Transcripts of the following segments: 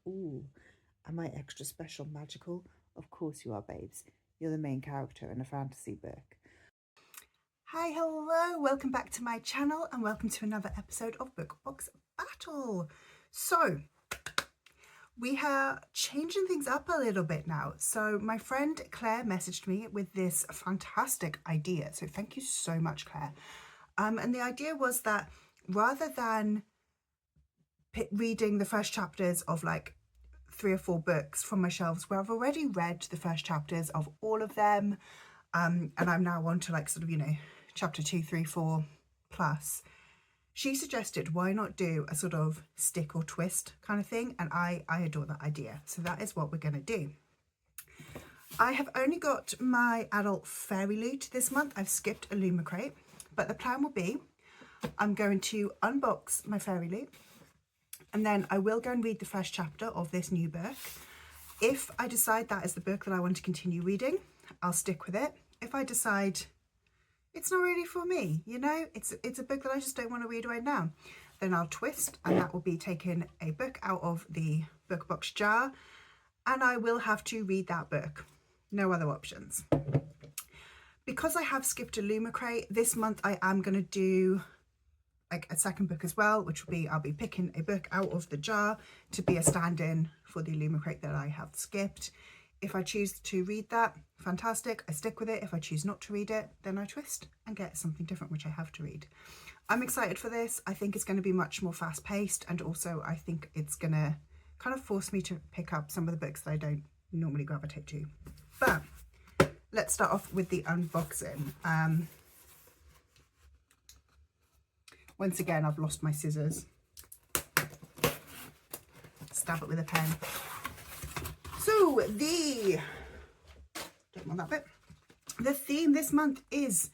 Ooh, am I extra special, magical? Of course you are, babes. You're the main character in a fantasy book. Hi, hello, welcome back to my channel and welcome to another episode of Book Box Battle. So, we are changing things up a little bit now. So my friend Claire messaged me with this fantastic idea. So thank you so much, Claire. And the idea was that rather than reading the first chapters of like 3 or 4 books from my shelves where I've already read the first chapters of all of them, and I'm now on to like sort of, chapter 2, 3, 4 plus, she suggested why not do a sort of stick or twist kind of thing, and I adore that idea. So that is what we're going to do. I have only got my adult fairy loot this month. I've skipped a Lumicrate, but the plan will be I'm going to unbox my fairy loot and then I will go and read the first chapter of this new book. If I decide that is the book that I want to continue reading, I'll stick with it. If I decide it's not really for me, it's a book that I just don't want to read right now, then I'll twist, and that will be taking a book out of the book box jar, and I will have to read that book. No other options. Because I have skipped a Lumicrate, this month I am going to do like a second book as well, which will be, I'll be picking a book out of the jar to be a stand-in for the Lumicrate that I have skipped. If I choose to read that, fantastic, I stick with it. If I choose not to read it, then I twist and get something different which I have to read. I'm excited for this. I think it's going to be much more fast-paced, and also I think it's going to kind of force me to pick up some of the books that I don't normally gravitate to. But let's start off with the unboxing. Once again, I've lost my scissors. Stab it with a pen. So don't want that bit. The theme this month is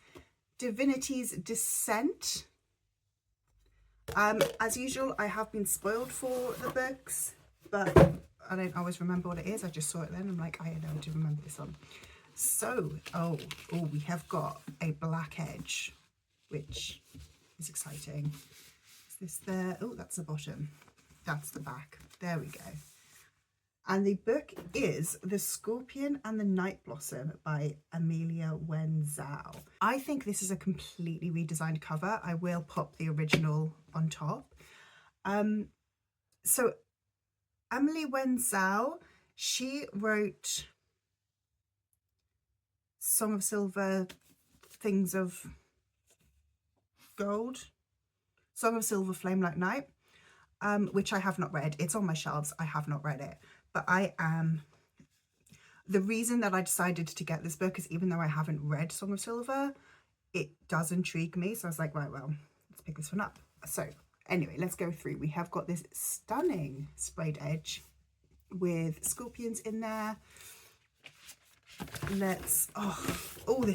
Divinity's Descent. As usual, I have been spoiled for the books, but I don't always remember what it is. I just saw it then. I'm like, I know to remember this one. So, we have got a black edge, which is exciting. Is this there? Oh, that's the bottom. That's the back. There we go. And the book is The Scorpion and the Night Blossom by Amelia Wenzel. I think this is a completely redesigned cover. I will pop the original on top. So Amelia Wenzel, she wrote Song of Silver, Things of Gold, Song of Silver, Flame Like Night, which I have not read. It's on my shelves. I have not read it. But the reason that I decided to get this book is even though I haven't read Song of Silver, it does intrigue me. So I was like, right, well, let's pick this one up. So anyway, let's go through. We have got this stunning sprayed edge with scorpions in there. This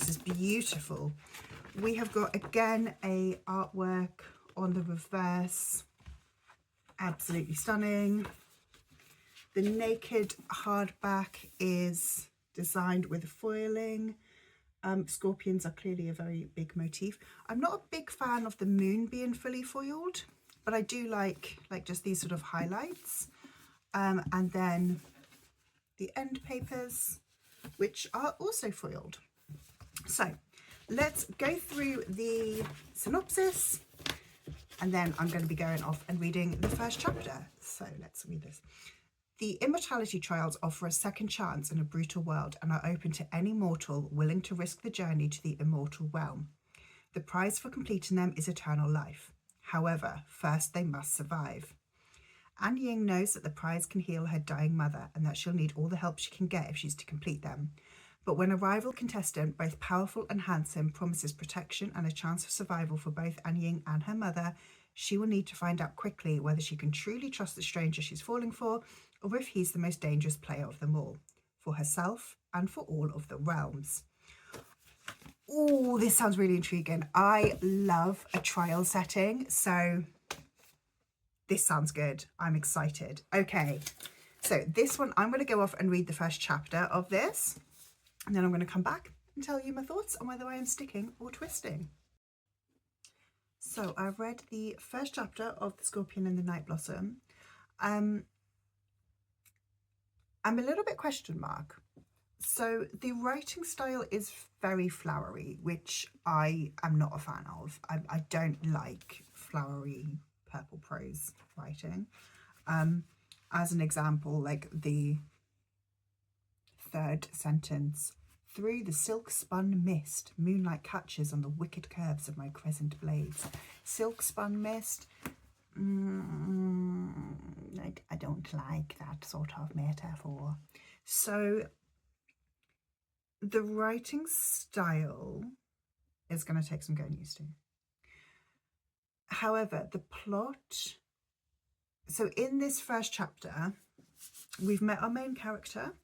is beautiful. We have got, again, a artwork on the reverse. Absolutely stunning. The naked hardback is designed with foiling. Scorpions are clearly a very big motif. I'm not a big fan of the moon being fully foiled, but I do like just these sort of highlights. And then the end papers, which are also foiled. So let's go through the synopsis, and then I'm going to be going off and reading the first chapter. So let's read this. The immortality trials offer a second chance in a brutal world and are open to any mortal willing to risk the journey to the immortal realm. The prize for completing them is eternal life. However, first they must survive. An Ying knows that the prize can heal her dying mother and that she'll need all the help she can get if she's to complete them. But when a rival contestant, both powerful and handsome, promises protection and a chance of survival for both An Ying and her mother, she will need to find out quickly whether she can truly trust the stranger she's falling for, or if he's the most dangerous player of them all, for herself and for all of the realms. Oh, this sounds really intriguing. I love a trial setting, so this sounds good. I'm excited. Okay, so this one, I'm going to go off and read the first chapter of this, and then I'm going to come back and tell you my thoughts on whether I am sticking or twisting. So I've read the first chapter of The Scorpion and the Night Blossom. I'm a little bit question mark. So the writing style is very flowery, which I am not a fan of. I don't like flowery purple prose writing. As an example, like the third sentence, through the silk spun mist, moonlight catches on the wicked curves of my crescent blades. Silk spun mist, I don't like that sort of metaphor. So the writing style is going to take some getting used to. However, the plot, so in this first chapter, we've met our main character.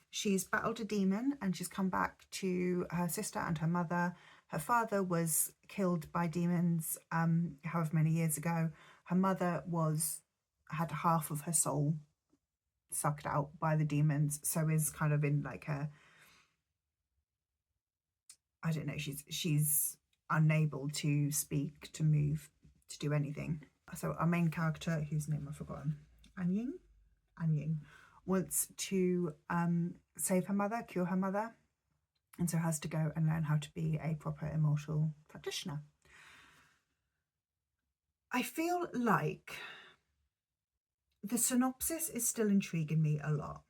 She's battled a demon and she's come back to her sister and her mother. Her father was killed by demons however many years ago. Her mother had half of her soul sucked out by the demons, so is kind of in like a, I don't know, she's unable to speak, to move, to do anything. So our main character, whose name I've forgotten, Anying, wants to save her mother, cure her mother, and so has to go and learn how to be a proper immortal practitioner. I feel like the synopsis is still intriguing me a lot.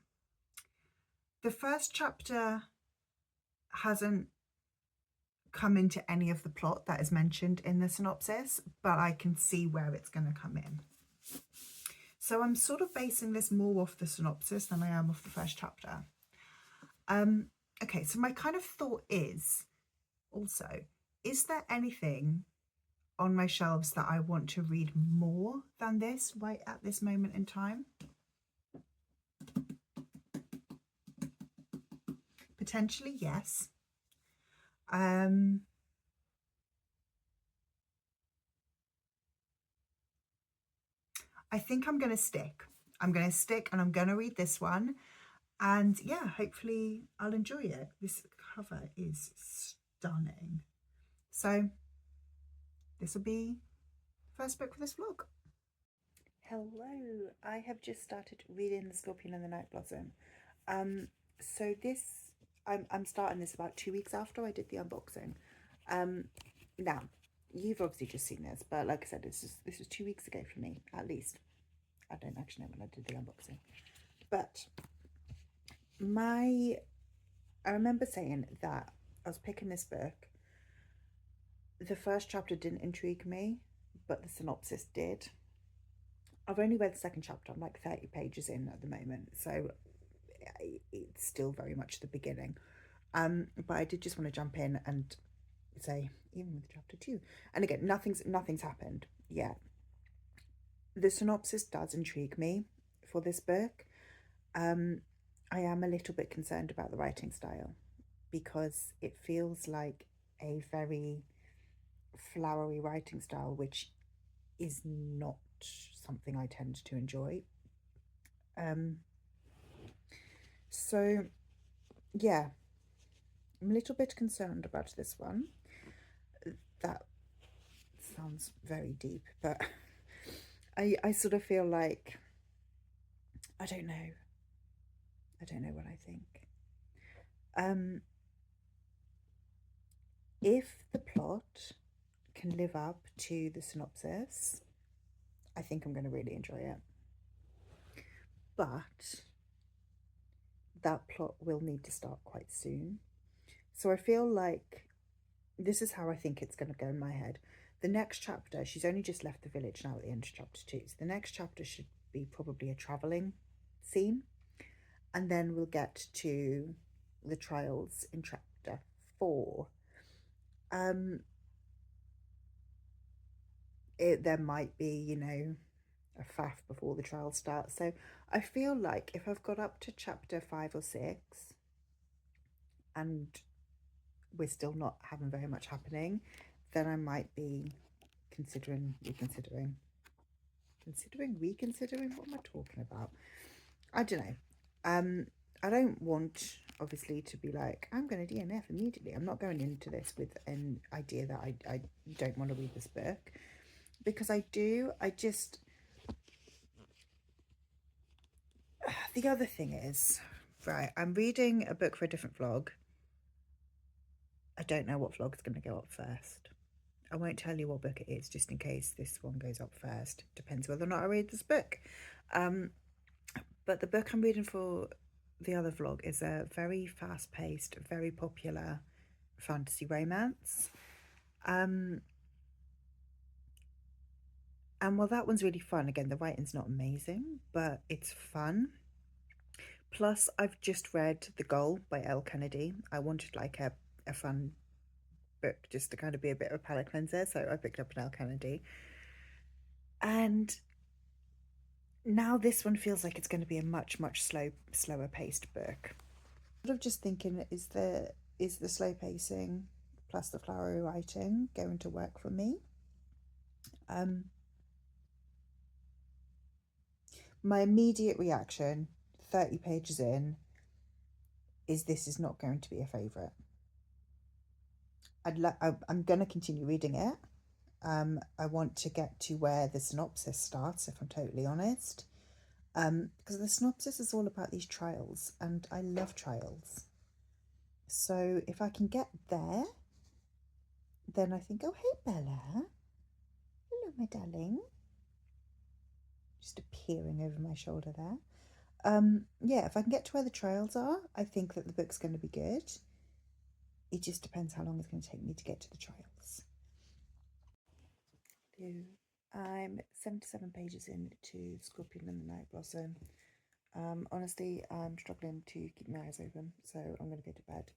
The first chapter hasn't come into any of the plot that is mentioned in the synopsis, but I can see where it's going to come in. So I'm sort of basing this more off the synopsis than I am off the first chapter. Okay, so my kind of thought is also, is there anything on my shelves that I want to read more than this right at this moment in time? Potentially, yes. I think I'm going to stick. I'm going to stick and I'm going to read this one. And yeah, hopefully I'll enjoy it. This cover is stunning. So this will be the first book for this vlog. Hello, I have just started reading The Scorpion and the Night Blossom. So this, I'm starting this about 2 weeks after I did the unboxing. Now, you've obviously just seen this, but like I said, this was 2 weeks ago for me, at least. I don't actually know when I did the unboxing. But I remember saying that I was picking this book. The first chapter didn't intrigue me, but the synopsis did. I've only read the second chapter. I'm like 30 pages in at the moment, so it's still very much the beginning. But I did just want to jump in and say, even with chapter 2, and again, nothing's happened yet. The synopsis does intrigue me for this book. I am a little bit concerned about the writing style because it feels like a very flowery writing style, which is not something I tend to enjoy. So yeah, I'm a little bit concerned about this one. That sounds very deep, but I sort of feel like, I don't know what I think. If the plot can live up to the synopsis, I think I'm going to really enjoy it. But that plot will need to start quite soon. So I feel like this is how I think it's going to go in my head. The next chapter, she's only just left the village now at the end of chapter 2. So the next chapter should be probably a travelling scene. And then we'll get to the trials in chapter 4. There might be, you know, a faff before the trial starts. So I feel like if I've got up to chapter 5 or 6 and we're still not having very much happening, then I might be reconsidering. What am I talking about? I don't know. I don't want, obviously, to be like, I'm going to DNF immediately. I'm not going into this with an idea that I don't want to read this book, because I do. the other thing is, right, I'm reading a book for a different vlog. I don't know what vlog is going to go up first. I won't tell you what book it is, just in case this one goes up first. Depends whether or not I read this book. But the book I'm reading for the other vlog is a very fast-paced, very popular fantasy romance. And while that one's really fun, again, the writing's not amazing, but it's fun. Plus, I've just read The Goal by Elle Kennedy. I wanted like a fun book just to kind of be a bit of a palate cleanser, so I picked up an Elle Kennedy. And now this one feels like it's going to be a much slower paced book. Sort of just thinking, is the slow pacing plus the flowery writing going to work for me? My immediate reaction, 30 pages in, is this is not going to be a favourite. I'm going to continue reading it. I want to get to where the synopsis starts, if I'm totally honest. Because the synopsis is all about these trials, and I love trials. So if I can get there, then I think, oh, hey, Bella. Hello, my darling. Just appearing over my shoulder there. Yeah, if I can get to where the trials are, I think that the book's going to be good. It just depends how long it's going to take me to get to the trials. I'm 77 pages into Scorpion and the Night Blossom. Honestly, I'm struggling to keep my eyes open, so I'm going to go to bed.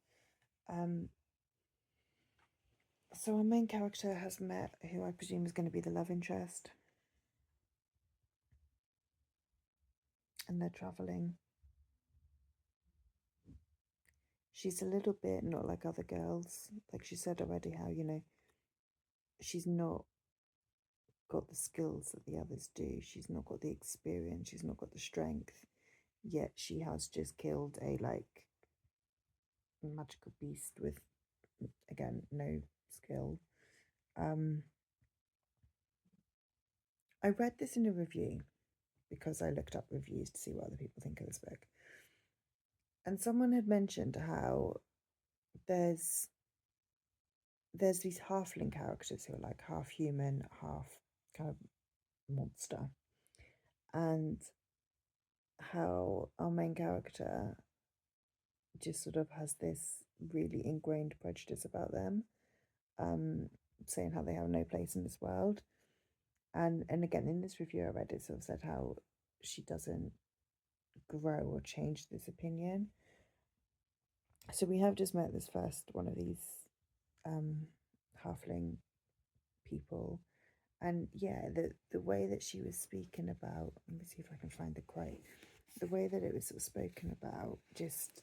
So our main character has met who I presume is going to be the love interest. And they're travelling. She's a little bit not like other girls. Like she said already how, she's not got the skills that the others do. She's not got the experience. She's not got the strength. Yet she has just killed a, magical beast with, again, no skill. I read this in a review because I looked up reviews to see what other people think of this book. And someone had mentioned how there's these halfling characters who are like half human, half kind of monster. And how our main character just sort of has this really ingrained prejudice about them, saying how they have no place in this world. And again, in this review I read, it sort of said how she doesn't grow or change this opinion. So we have just met this first one of these halfling people, and yeah, the way that she was speaking about, let me see if I can find the quote. The way that it was sort of spoken about just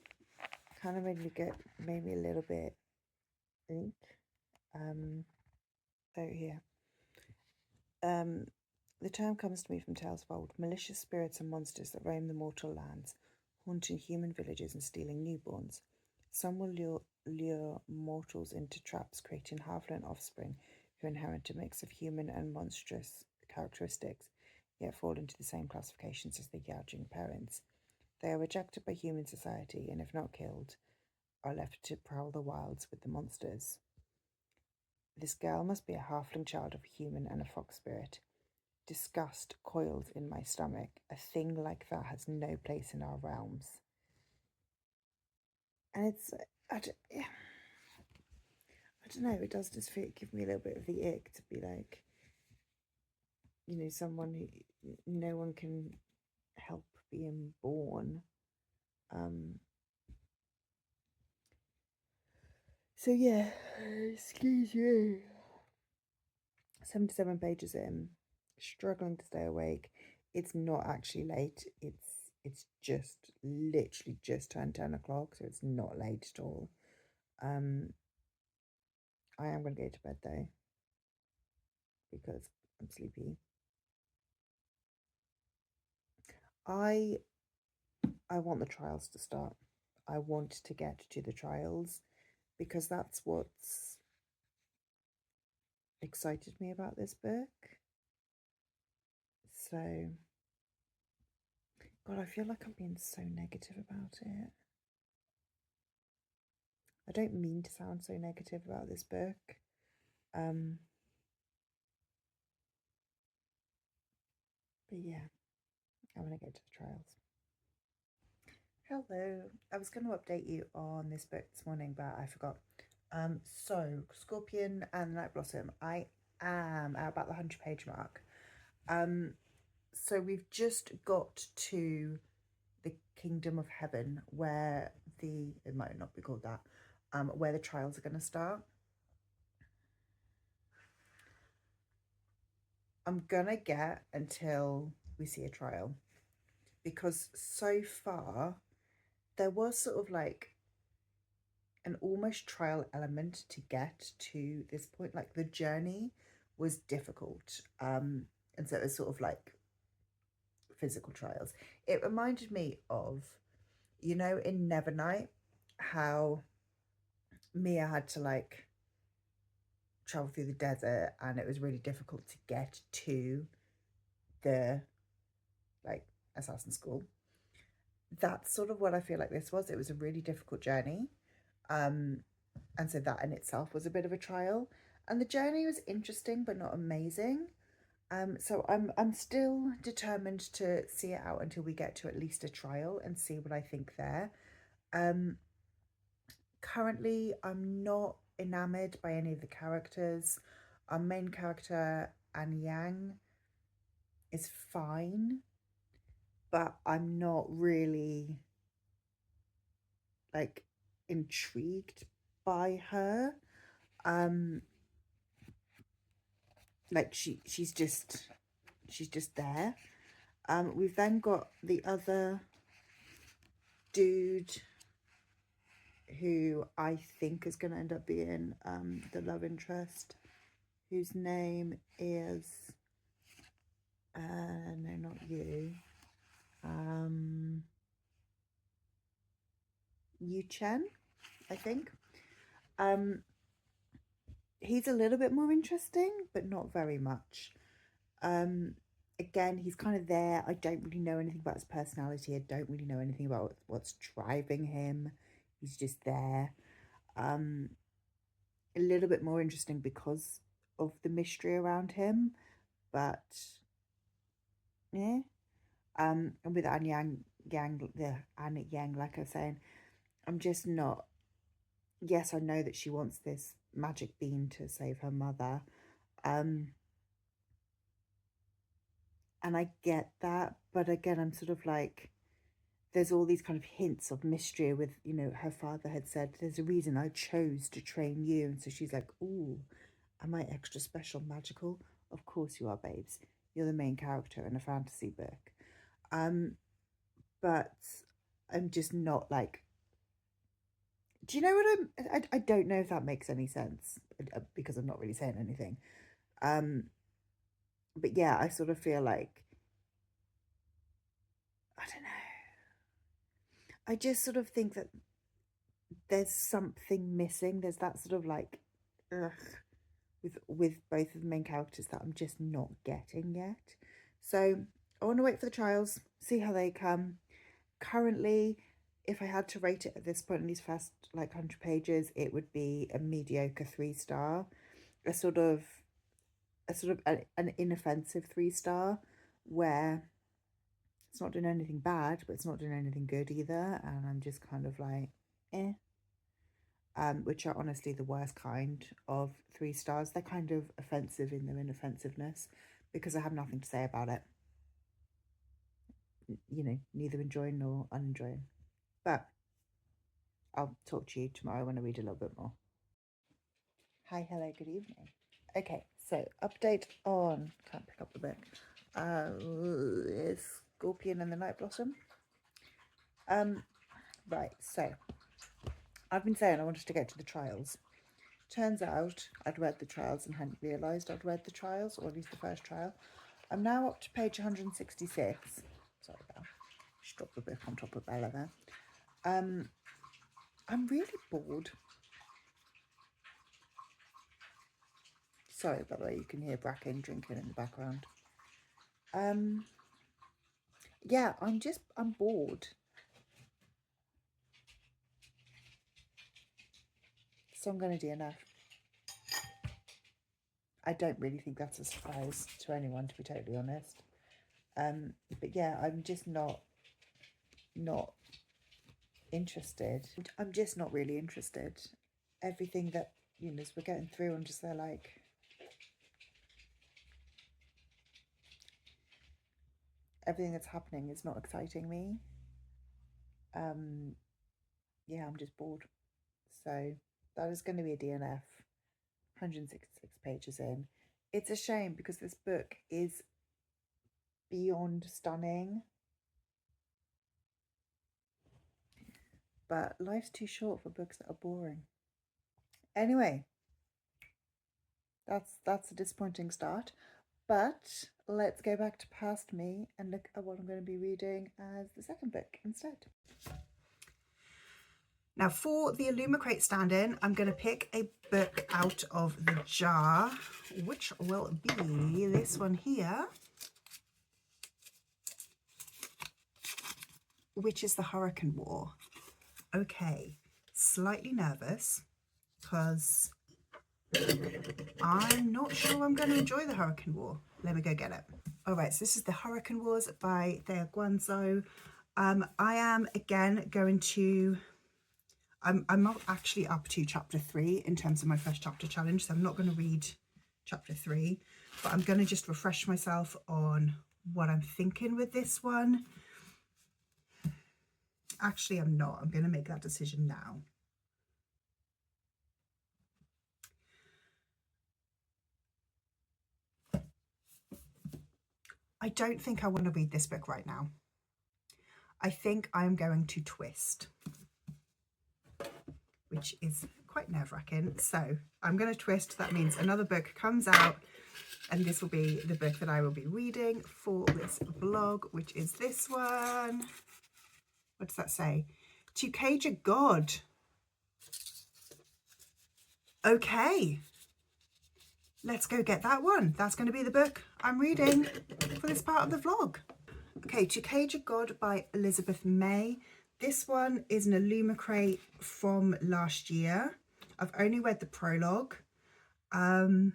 kind of made me a little bit think. So here. The term comes to me from tales of old, malicious spirits and monsters that roam the mortal lands, haunting human villages and stealing newborns. Some will lure mortals into traps, creating halfling offspring who inherit a mix of human and monstrous characteristics, yet fall into the same classifications as their gouging parents. They are rejected by human society, and if not killed, are left to prowl the wilds with the monsters. This girl must be a halfling child of a human and a fox spirit. Disgust coils in my stomach. A thing like that has no place in our realms. And it's, I don't know, it does just give me a little bit of the ick to be like, someone who no one can help being born. So yeah, excuse me. 77 pages in, struggling to stay awake. It's not actually late. It's just literally just turned 10 o'clock, so it's not late at all. I am going to go to bed though because I'm sleepy. I want the trials to start. I want to get to the trials because that's what's excited me about this book. So, God, I feel like I'm being so negative about it. I don't mean to sound so negative about this book. But yeah, I want to get to the trials. Hello. I was going to update you on this book this morning, but I forgot. So Scorpion and Night Blossom. I am at about the 100-page mark. So we've just got to the Kingdom of Heaven, where it might not be called that, where the trials are going to start. I'm gonna get until we see a trial, because so far there was sort of like an almost trial element to get to this point. Like the journey was difficult, and so it was sort of like physical trials. It reminded me of, you know, in Nevernight, how Mia had to like travel through the desert and it was really difficult to get to the like assassin school. That's sort of what I feel like this was. It was a really difficult journey, and so that in itself was a bit of a trial, and the journey was interesting but not amazing. So I'm still determined to see it out until we get to at least a trial and see what I think there. Currently I'm not enamored by any of the characters. Our main character, An Yang, is fine, but I'm not really like intrigued by her. Like she's just there. We've then got the other dude who I think is going to end up being the love interest, whose name is no, not you, Yu Chen, I think. He's a little bit more interesting, but not very much. Again, he's kind of there. I don't really know anything about his personality. I don't really know anything about what's driving him. He's just there. A little bit more interesting because of the mystery around him, but yeah. And with An Yang, like I was saying, I'm just not. Yes, I know that she wants this magic bean to save her mother. And I get that, but again, I'm sort of like, there's all these kind of hints of mystery with, you know, her father had said, there's a reason I chose to train you. And so she's like, ooh, am I extra special, magical? Of course you are, babes. You're the main character in a fantasy book. But I'm just not like, do you know what I don't know if that makes any sense, because I'm not really saying anything. But yeah, I sort of feel like, I don't know. I just sort of think that there's something missing. There's that sort of like, ugh, with both of the main characters that I'm just not getting yet. So I want to wait for the trials, see how they come. Currently, if I had to rate it at this point in these first like 100 pages, it would be a mediocre 3-star, a sort of an inoffensive 3-star, where it's not doing anything bad, but it's not doing anything good either, and I'm just kind of like, eh. Which are honestly the worst kind of 3-stars. They're kind of offensive in their inoffensiveness because I have nothing to say about it. You know, neither enjoying nor unenjoying. But I'll talk to you tomorrow when I read a little bit more. Hi, hello, good evening. Okay, so update on, can't pick up the book, is Scorpion and the Night Blossom. Right, so I've been saying I wanted to get to the trials. Turns out I'd read the trials and hadn't realised I'd read the trials, or at least the first trial. I'm now up to page 166. Sorry, Belle. Just dropped the book on top of Bella there. I'm really bored. Sorry, by the way, you can hear Bracken drinking in the background. yeah, I'm bored. So I'm going to DNF. I don't really think that's a surprise to anyone, to be totally honest. But yeah, I'm just not interested. I'm just not really interested. Everything that, you know, as we're getting through, I'm just there like, everything that's happening is not exciting me. Yeah, I'm just bored. So that is going to be a DNF. 166 pages in. It's a shame because this book is beyond stunning. But life's too short for books that are boring. Anyway, that's a disappointing start. But let's go back to past me and look at what I'm going to be reading as the second book instead. Now for the Illumicrate stand-in, I'm going to pick a book out of the jar, which will be this one here, which is The Hurricane War. Okay, slightly nervous because I'm not sure I'm going to enjoy The Hurricane War. Let me go get it. All right, so this is The Hurricane Wars by Thea Guanzo. I am again going to, I'm not actually up to chapter 3 in terms of my first chapter challenge, so I'm not going to read chapter 3, but I'm going to just refresh myself on what I'm thinking with this one. Actually, I'm not. I'm going to make that decision now. I don't think I want to read this book right now. I think I'm going to twist, which is quite nerve-wracking. So I'm going to twist. That means another book comes out, and this will be the book that I will be reading for this vlog, which is this one. What does that say? To Cage a God. Okay. Let's go get that one. That's going to be the book I'm reading for this part of the vlog. Okay, To Cage a God by Elizabeth May. This one is an Illumicrate from last year. I've only read the prologue. I'm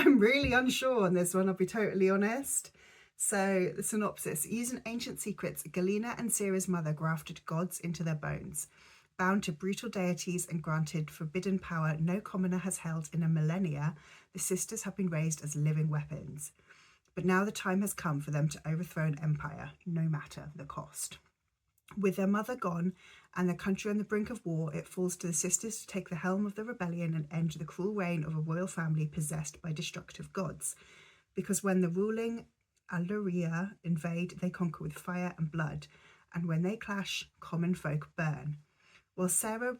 really unsure on this one, I'll be totally honest. So the synopsis: using ancient secrets, Galena and Sera's mother grafted gods into their bones. Bound to brutal deities and granted forbidden power no commoner has held in a millennia, the sisters have been raised as living weapons. But now the time has come for them to overthrow an empire, no matter the cost. With their mother gone and their country on the brink of war, it falls to the sisters to take the helm of the rebellion and end the cruel reign of a royal family possessed by destructive gods. Because when the ruling Aluria invade, they conquer with fire and blood, and when they clash, common folk burn. While Sera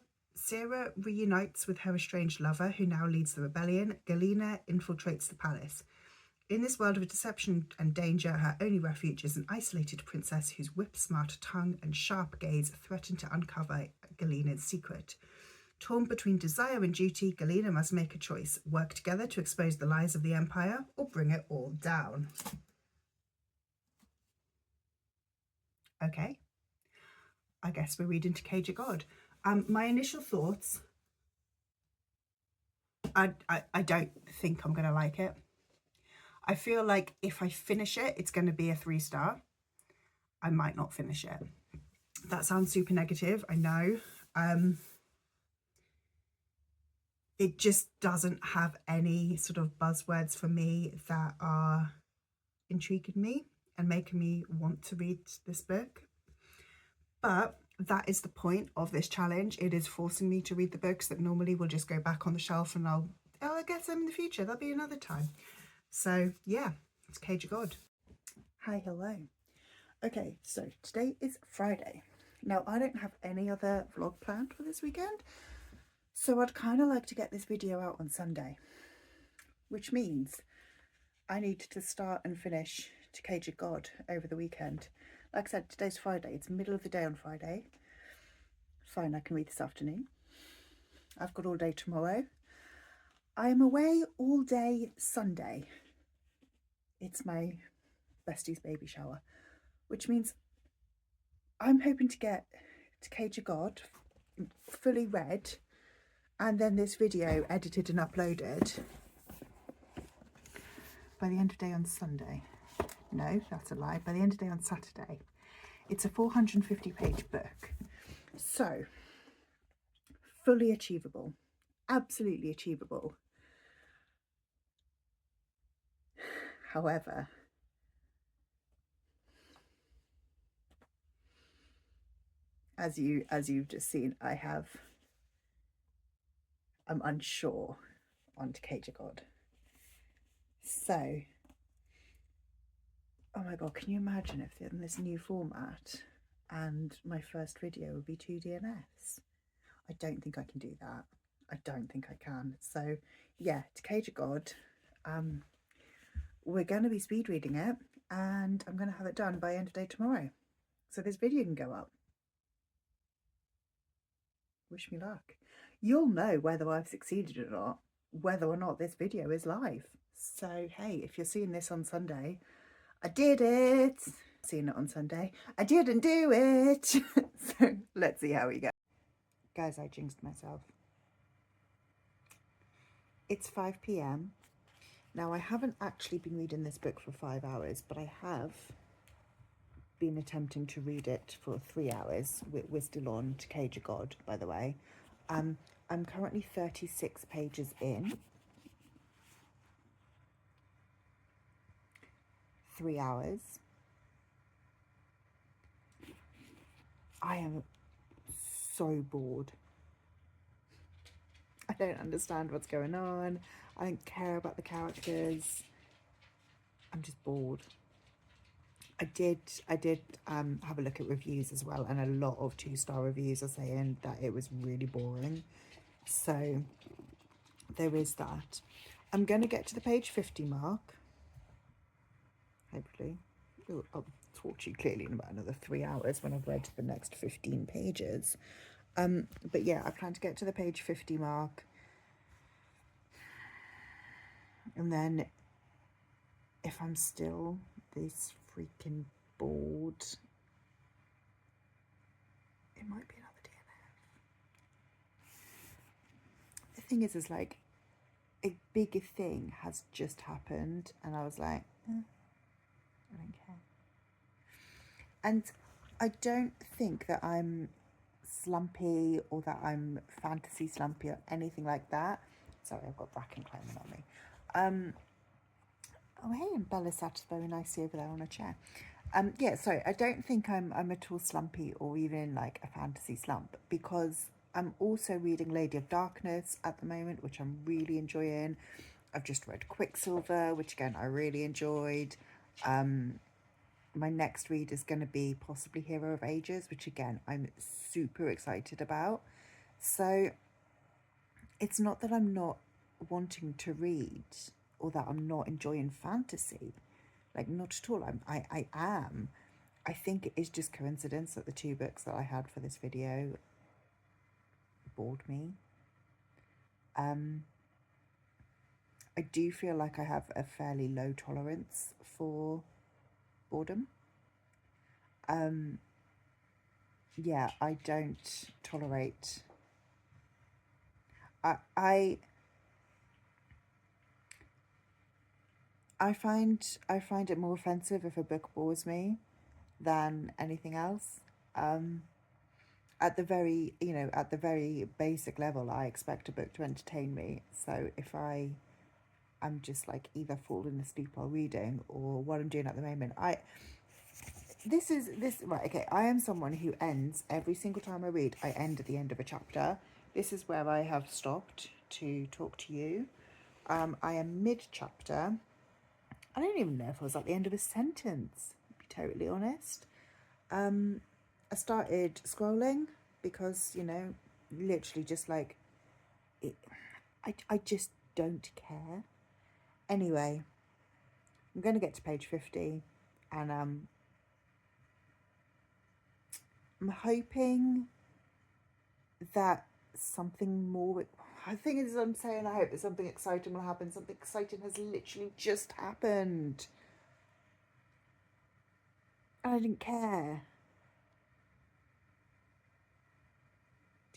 reunites with her estranged lover, who now leads the rebellion, Galena infiltrates the palace. In this world of deception and danger, her only refuge is an isolated princess whose whip-smart tongue and sharp gaze threaten to uncover Galena's secret. Torn between desire and duty, Galena must make a choice: work together to expose the lies of the empire, or bring it all down. Okay, I guess we're reading To Cage a God. My initial thoughts, I don't think I'm going to like it. I feel like if I finish it, it's going to be a 3-star. I might not finish it. That sounds super negative, I know. It just doesn't have any sort of buzzwords for me that are intriguing me and making me want to read this book. But that is the point of this challenge. It is forcing me to read the books that normally will just go back on the shelf and I'll get them in the future. There'll be another time. So yeah, it's Cage a God. Hi, hello. Okay, so today is Friday. Now, I don't have any other vlog planned for this weekend, so I'd kind of like to get this video out on Sunday, which means I need to start and finish To Cage a God over the weekend. Like I said, today's Friday. It's middle of the day on Friday. Fine, I can read this afternoon. I've got all day tomorrow. I am away all day Sunday. It's my Bestie's baby shower, which means I'm hoping to get To Cage of God fully read and then this video edited and uploaded by the end of the day on Sunday. No, that's a lie. By the end of the day on Saturday. It's a 450-page book. So, fully achievable. Absolutely achievable. However, as you've just seen, I'm unsure on To Cage of God. So, oh my god, can you imagine if in this new format and my first video would be 2DNS? I don't think I can do that. I don't think I can. So yeah, To Cage of God, we're going to be speed reading it and I'm going to have it done by end of day tomorrow. So this video can go up. Wish me luck. You'll know whether I've succeeded or not, whether or not this video is live. So hey, if you're seeing this on Sunday, I did it. Seeing it on Sunday, I didn't do it. So let's see how we go. Guys, I jinxed myself. It's 5 p.m. Now, I haven't actually been reading this book for 5 hours, but I have been attempting to read it for 3 hours. We're still on To Cage of God, by the way. I'm currently 36 pages in. 3 hours. I am so bored. I don't understand what's going on. I don't care about the characters. I'm just bored. I did have a look at reviews as well, and a lot of 2-star reviews are saying that it was really boring. So there is that. I'm going to get to the page 50 mark. Hopefully. I'll talk to you clearly in about another 3 hours when I've read the next 15 pages. But yeah, I plan to get to the page 50 mark. And then if I'm still this freaking bored, it might be another DNF. The thing is like, a bigger thing has just happened and I was like, I don't care. And I don't think that I'm slumpy or that I'm fantasy slumpy or anything like that. Sorry, I've got Bracken climbing on me. Oh hey, and Bella sat very nicely over there on a chair. Yeah, sorry, I don't think I'm at all slumpy or even like a fantasy slump, because I'm also reading Lady of Darkness at the moment, which I'm really enjoying. I've just read Quicksilver, which again I really enjoyed. My next read is going to be possibly Hero of Ages, which again I'm super excited about. So it's not that I'm not wanting to read or that I'm not enjoying fantasy, like not at all. I am. I think it is just coincidence that the 2 books that I had for this video bored me. I do feel like I have a fairly low tolerance for boredom. Yeah, I don't tolerate. I find it more offensive if a book bores me than anything else. At the very basic level, I expect a book to entertain me. So if I'm just either falling asleep while reading, or what I'm doing at the moment, right, okay, I am someone who ends every single time I read. I end at the end of a chapter. This is where I have stopped to talk to you. I am mid-chapter. I don't even know if I was at the end of a sentence, to be totally honest. I started scrolling because, literally just I just don't care. Anyway, I'm going to get to page 50 and I'm hoping that something more, I think as I'm saying, I hope that something exciting will happen. Something exciting has literally just happened. and I didn't care.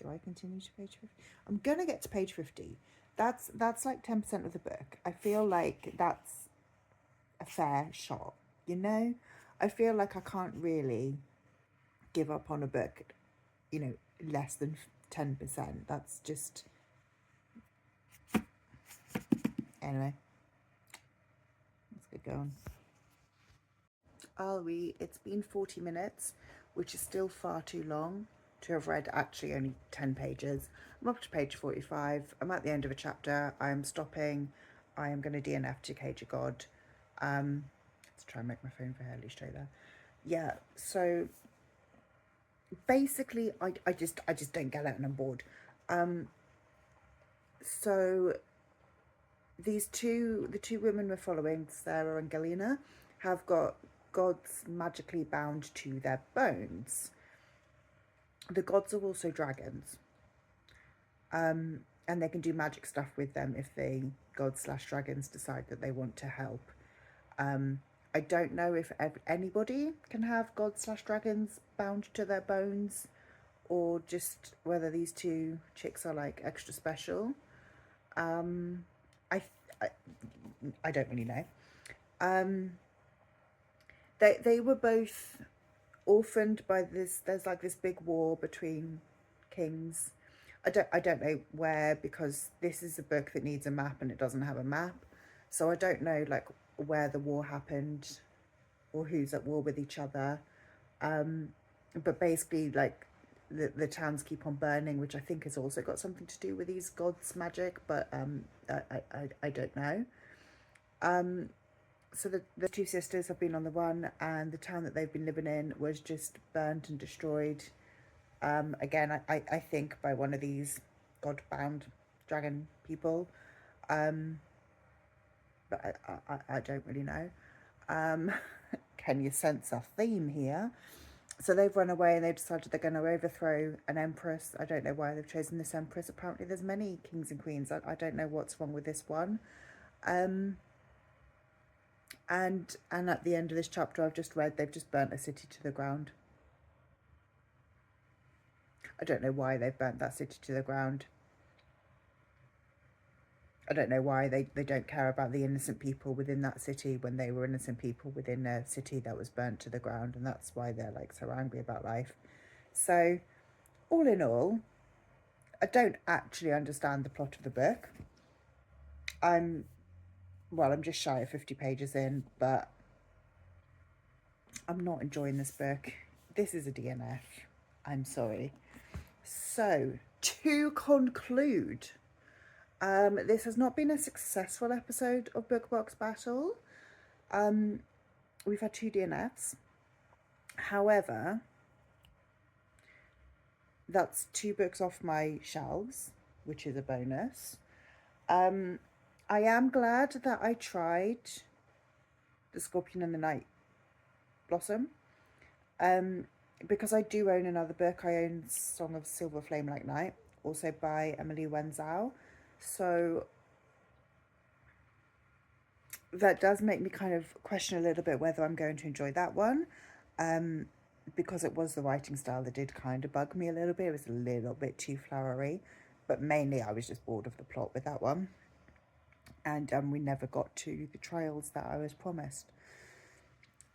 Do I continue to page 50? I'm gonna get to page 50. That's like 10% of the book. I feel like that's a fair shot, you know? I feel like I can't really give up on a book, you know, less than 10%. That's just... Anyway, let's get going. It's been 40 minutes, which is still far too long to have read actually only 10 pages. I'm up to page 45. I'm at the end of a chapter. I am stopping. I am going to DNF to Cage of God. Let's try and make my phone fairly straight there. Yeah, so basically I just don't get it and I'm bored. So the two women we're following, Sarah and Galena, have got gods magically bound to their bones. The gods are also dragons, and they can do magic stuff with them if the gods/dragons decide that they want to help. I don't know if anybody can have gods/dragons bound to their bones, or just whether these two chicks are like extra special. I don't really know. They were both orphaned by this. There's like this big war between kings. I don't know where, because this is a book that needs a map and it doesn't have a map, so I don't know like where the war happened or who's at war with each other. But basically, like the towns keep on burning, which I think has also got something to do with these gods' magic, but I don't know. So the two sisters have been on the run, and the town that they've been living in was just burnt and destroyed. Again, I think by one of these god-bound dragon people. But I don't really know. Can you sense a theme here? So they've run away and they've decided they're going to overthrow an empress. I don't know why they've chosen this empress. Apparently there's many kings and queens. I don't know what's wrong with this one. And at the end of this chapter I've just read, they've just burnt a city to the ground. I don't know why they've burnt that city to the ground. I don't know why they don't care about the innocent people within that city when they were innocent people within a city that was burnt to the ground, and that's why they're like so angry about life. So all in all, I don't actually understand the plot of the book. I'm just shy of 50 pages in, but I'm not enjoying this book. This is a DNF. I'm sorry. So to conclude, this has not been a successful episode of Book Box Battle. We've had 2 DNFs. However, that's 2 books off my shelves, which is a bonus. I am glad that I tried The Scorpion and the Night Blossom, because I do own another book. I own Song of Silver Flame Like Night, also by Emily Wenzel. So that does make me kind of question a little bit whether I'm going to enjoy that one, because it was the writing style that did kind of bug me a little bit. It was a little bit too flowery, but mainly I was just bored of the plot with that one. And we never got to the trials that I was promised.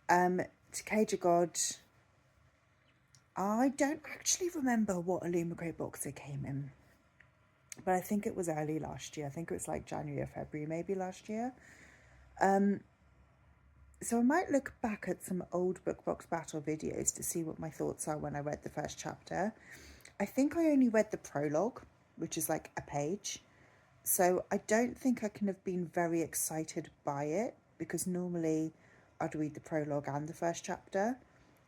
To Cage of God, I don't actually remember what Illumicrate box it came in, but I think it was early last year. I think it was like January or February maybe last year. So I might look back at some old Book Box Battle videos to see what my thoughts are when I read the first chapter. I think I only read the prologue, which is like a page. So I don't think I can have been very excited by it, because normally I'd read the prologue and the first chapter.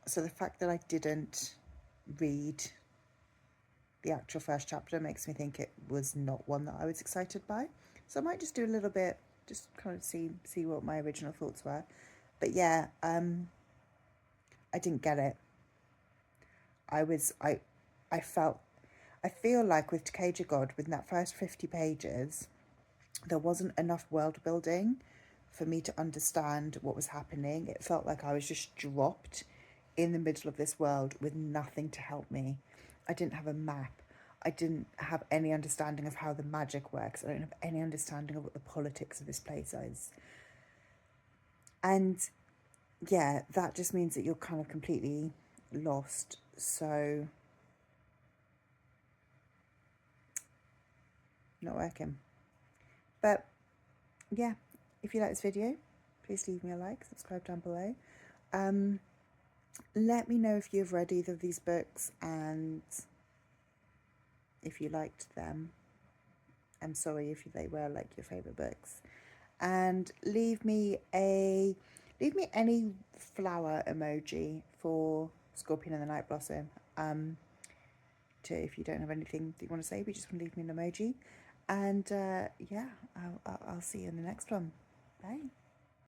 So the fact that I didn't read the actual first chapter makes me think it was not one that I was excited by. So I might just do a little bit, just kind of see what my original thoughts were. But yeah, I didn't get it. I feel like with Cage of God, within that first 50 pages, there wasn't enough world building for me to understand what was happening. It felt like I was just dropped in the middle of this world with nothing to help me. I didn't have a map. I didn't have any understanding of how the magic works. I don't have any understanding of what the politics of this place is. And yeah, that just means that you're kind of completely lost. So, not working. But yeah, if you like this video, please leave me a like, subscribe down below. Let me know if you've read either of these books and if you liked them. I'm sorry if they were like your favourite books. And leave me any flower emoji for Scorpion and the Night Blossom. If you don't have anything that you want to say, but you just want to leave me an emoji. And yeah, I'll see you in the next one. Bye.